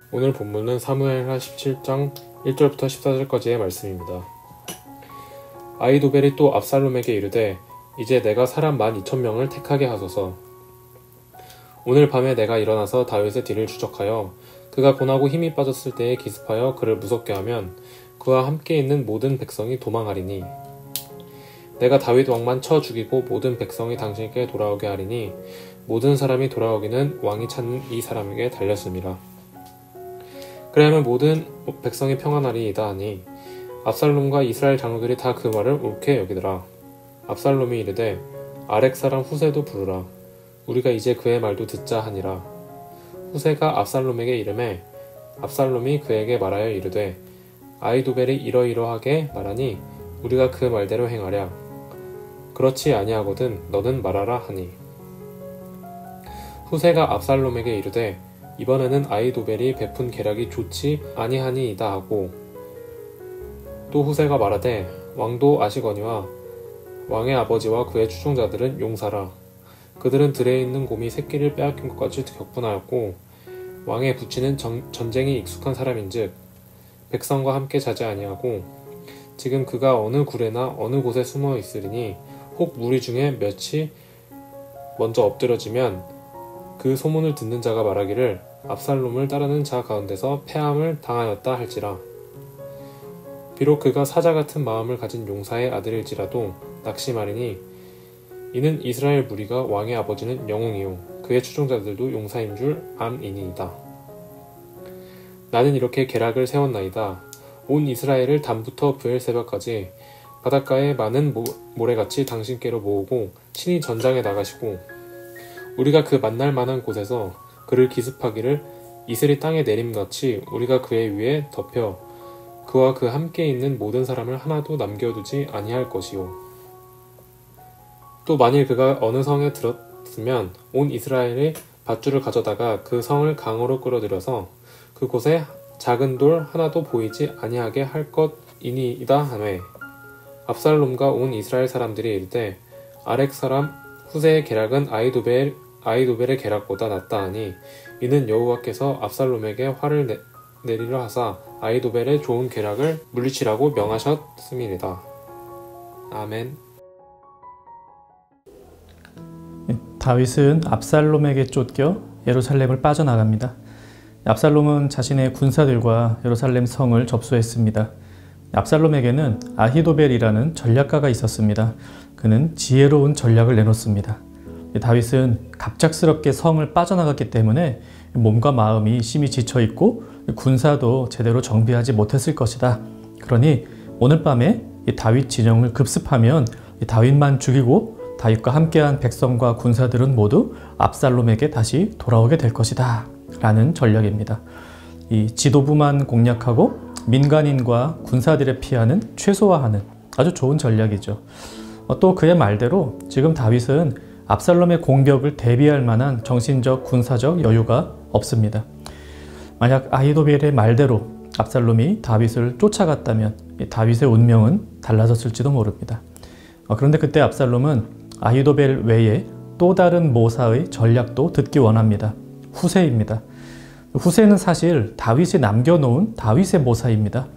오늘 본문은 사무엘하 17장 1절부터 14절까지의 말씀입니다. 아히도벨이 또 압살롬에게 이르되 이제 내가 사람 12,000명을 택하게 하소서. 오늘 밤에 내가 일어나서 다윗의 뒤를 추적하여 그가 고나고 힘이 빠졌을 때에 기습하여 그를 무섭게 하면 그와 함께 있는 모든 백성이 도망하리니 내가 다윗 왕만 쳐 죽이고 모든 백성이 당신께 돌아오게 하리니 모든 사람이 돌아오기는 왕이 찾는 이 사람에게 달렸음이라. 그래야만 모든 백성이 평안하리이다 하니 압살롬과 이스라엘 장로들이 다 그 말을 옳게 여기더라. 압살롬이 이르되 아렉 사람 후세도 부르라. 우리가 이제 그의 말도 듣자 하니라. 후세가 압살롬에게 이르매 압살롬이 그에게 말하여 이르되 아히도벨이 이러이러하게 말하니 우리가 그 말대로 행하랴. 그렇지 아니하거든 너는 말하라 하니 후세가 압살롬에게 이르되 이번에는 아히도벨이 베푼 계략이 좋지 아니하니이다 하고 또 후세가 말하되 왕도 아시거니와 왕의 아버지와 그의 추종자들은 용사라. 그들은 들에 있는 곰이 새끼를 빼앗긴 것까지 격분하였고 왕의 부친은 전쟁이 익숙한 사람인즉 백성과 함께 자지 아니하고 지금 그가 어느 굴에나 어느 곳에 숨어 있으리니 혹 무리 중에 몇이 먼저 엎드러지면 그 소문을 듣는 자가 말하기를 압살롬을 따르는 자 가운데서 패함을 당하였다 할지라. 비록 그가 사자 같은 마음을 가진 용사의 아들일지라도 낙심하리니 이는 이스라엘 무리가 왕의 아버지는 영웅이요 그의 추종자들도 용사인 줄 암이니이다. 나는 이렇게 계략을 세웠나이다. 온 이스라엘을 담부터 브엘세바까지 바닷가에 많은 모래같이 당신께로 모으고 친히 전장에 나가시고 우리가 그 만날 만한 곳에서 그를 기습하기를 이슬이 땅에 내림같이 우리가 그의 위에 덮여 그와 그 함께 있는 모든 사람을 하나도 남겨두지 아니할 것이요. 또 만일 그가 어느 성에 들었으면 온 이스라엘의 밧줄을 가져다가 그 성을 강으로 끌어들여서 그곳에 작은 돌 하나도 보이지 아니하게 할 것이니이다 하매 압살롬과 온 이스라엘 사람들이 이르되 아렉 사람 후세의 계략은 아히도벨의 계략보다 낫다 하니 이는 여호와께서 압살롬에게 화를 내리려 하사 아히도벨의 좋은 계략을 물리치라고 명하셨음이니이다. 아멘. 다윗은 압살롬에게 쫓겨 예루살렘을 빠져나갑니다. 압살롬은 자신의 군사들과 예루살렘 성을 접수했습니다. 압살롬에게는 아히도벨이라는 전략가가 있었습니다. 그는 지혜로운 전략을 내놓습니다. 다윗은 갑작스럽게 성을 빠져나갔기 때문에 몸과 마음이 심히 지쳐있고 군사도 제대로 정비하지 못했을 것이다. 그러니 오늘 밤에 다윗 진영을 급습하면 다윗만 죽이고 다윗과 함께한 백성과 군사들은 모두 압살롬에게 다시 돌아오게 될 것이다 라는 전략입니다. 이 지도부만 공략하고 민간인과 군사들의 피하는 최소화하는 아주 좋은 전략이죠. 또 그의 말대로 지금 다윗은 압살롬의 공격을 대비할 만한 정신적, 군사적 여유가 없습니다. 만약 아히도벨의 말대로 압살롬이 다윗을 쫓아갔다면 다윗의 운명은 달라졌을지도 모릅니다. 그런데 그때 압살롬은 아히도벨 외에 또 다른 모사의 전략도 듣기 원합니다. 후세입니다. 후세는 사실 다윗이 남겨놓은 다윗의 모사입니다.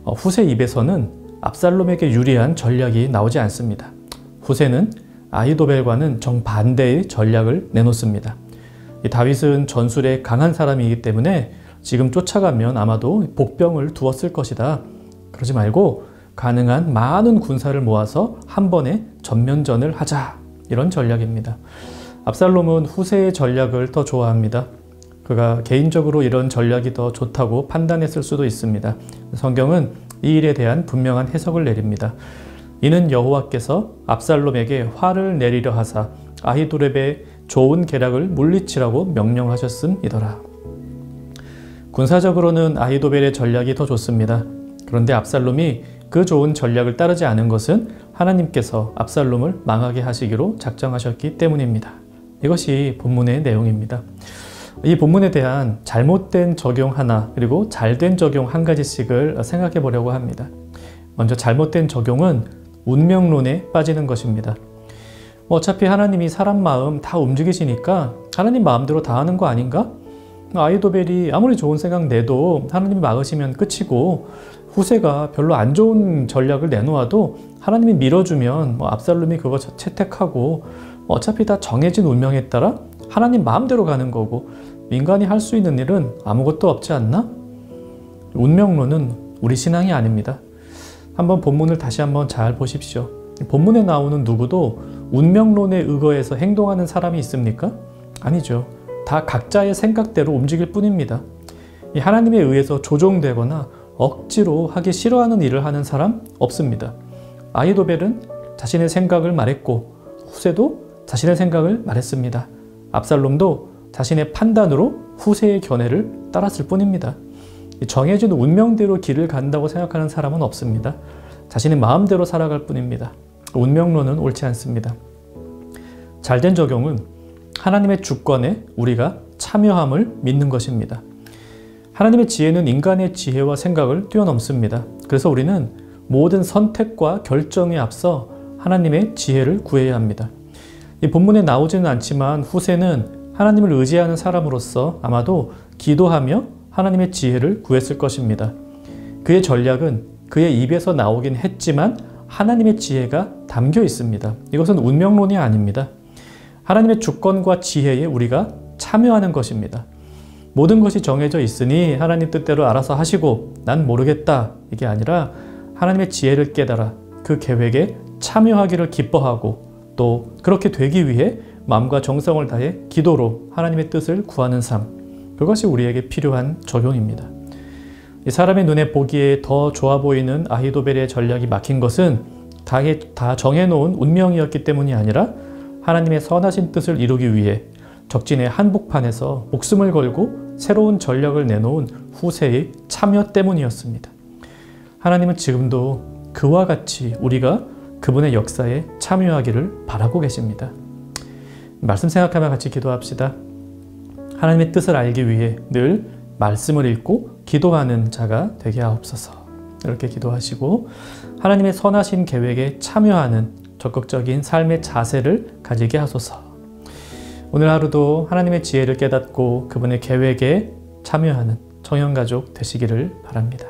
후세 입에서는 압살롬에게 유리한 전략이 나오지 않습니다. 후세는 아히도벨과는 정반대의 전략을 내놓습니다. 다윗은 전술에 강한 사람이기 때문에 지금 쫓아가면 아마도 복병을 두었을 것이다. 그러지 말고 가능한 많은 군사를 모아서 한 번에 전면전을 하자. 이런 전략입니다. 압살롬은 후세의 전략을 더 좋아합니다. 그가 개인적으로 이런 전략이 더 좋다고 판단했을 수도 있습니다. 성경은 이 일에 대한 분명한 해석을 내립니다. 이는 여호와께서 압살롬에게 화를 내리려 하사 아히도벨의 좋은 계략을 물리치라고 명령하셨음이더라. 군사적으로는 아히도벨의 전략이 더 좋습니다. 그런데 압살롬이 그 좋은 전략을 따르지 않은 것은 하나님께서 압살롬을 망하게 하시기로 작정하셨기 때문입니다. 이것이 본문의 내용입니다. 이 본문에 대한 잘못된 적용 하나 그리고 잘된 적용 한 가지씩을 생각해 보려고 합니다. 먼저 잘못된 적용은 운명론에 빠지는 것입니다. 어차피 하나님이 사람 마음 다 움직이시니까 하나님 마음대로 다 하는 거 아닌가? 아히도벨이 아무리 좋은 생각 내도 하나님이 막으시면 끝이고, 후세가 별로 안 좋은 전략을 내놓아도 하나님이 밀어주면 압살롬이 그거 채택하고, 어차피 다 정해진 운명에 따라 하나님 마음대로 가는 거고, 인간이 할 수 있는 일은 아무것도 없지 않나? 운명론은 우리 신앙이 아닙니다. 한번 본문을 다시 한번 잘 보십시오. 본문에 나오는 누구도 운명론에 의거해서 행동하는 사람이 있습니까? 아니죠. 다 각자의 생각대로 움직일 뿐입니다. 하나님에 의해서 조종되거나 억지로 하기 싫어하는 일을 하는 사람 없습니다. 아히도벨은 자신의 생각을 말했고, 후세도 자신의 생각을 말했습니다. 압살롬도 자신의 판단으로 후세의 견해를 따랐을 뿐입니다. 정해진 운명대로 길을 간다고 생각하는 사람은 없습니다. 자신의 마음대로 살아갈 뿐입니다. 운명론은 옳지 않습니다. 잘된 적용은 하나님의 주권에 우리가 참여함을 믿는 것입니다. 하나님의 지혜는 인간의 지혜와 생각을 뛰어넘습니다. 그래서 우리는 모든 선택과 결정에 앞서 하나님의 지혜를 구해야 합니다. 이 본문에 나오지는 않지만 후세는 하나님을 의지하는 사람으로서 아마도 기도하며 하나님의 지혜를 구했을 것입니다. 그의 전략은 그의 입에서 나오긴 했지만 하나님의 지혜가 담겨 있습니다. 이것은 운명론이 아닙니다. 하나님의 주권과 지혜에 우리가 참여하는 것입니다. 모든 것이 정해져 있으니 하나님 뜻대로 알아서 하시고 난 모르겠다, 이게 아니라 하나님의 지혜를 깨달아 그 계획에 참여하기를 기뻐하고, 또 그렇게 되기 위해 마음과 정성을 다해 기도로 하나님의 뜻을 구하는 삶, 그것이 우리에게 필요한 적용입니다. 이 사람의 눈에 보기에 더 좋아 보이는 아히도벨의 전략이 막힌 것은 다 정해놓은 운명이었기 때문이 아니라 하나님의 선하신 뜻을 이루기 위해 적진의 한복판에서 목숨을 걸고 새로운 전략을 내놓은 후세의 참여 때문이었습니다. 하나님은 지금도 그와 같이 우리가 그분의 역사에 참여하기를 바라고 계십니다. 말씀 생각하며 같이 기도합시다. 하나님의 뜻을 알기 위해 늘 말씀을 읽고 기도하는 자가 되게 하옵소서. 이렇게 기도하시고 하나님의 선하신 계획에 참여하는 적극적인 삶의 자세를 가지게 하소서. 오늘 하루도 하나님의 지혜를 깨닫고 그분의 계획에 참여하는 청년가족 되시기를 바랍니다.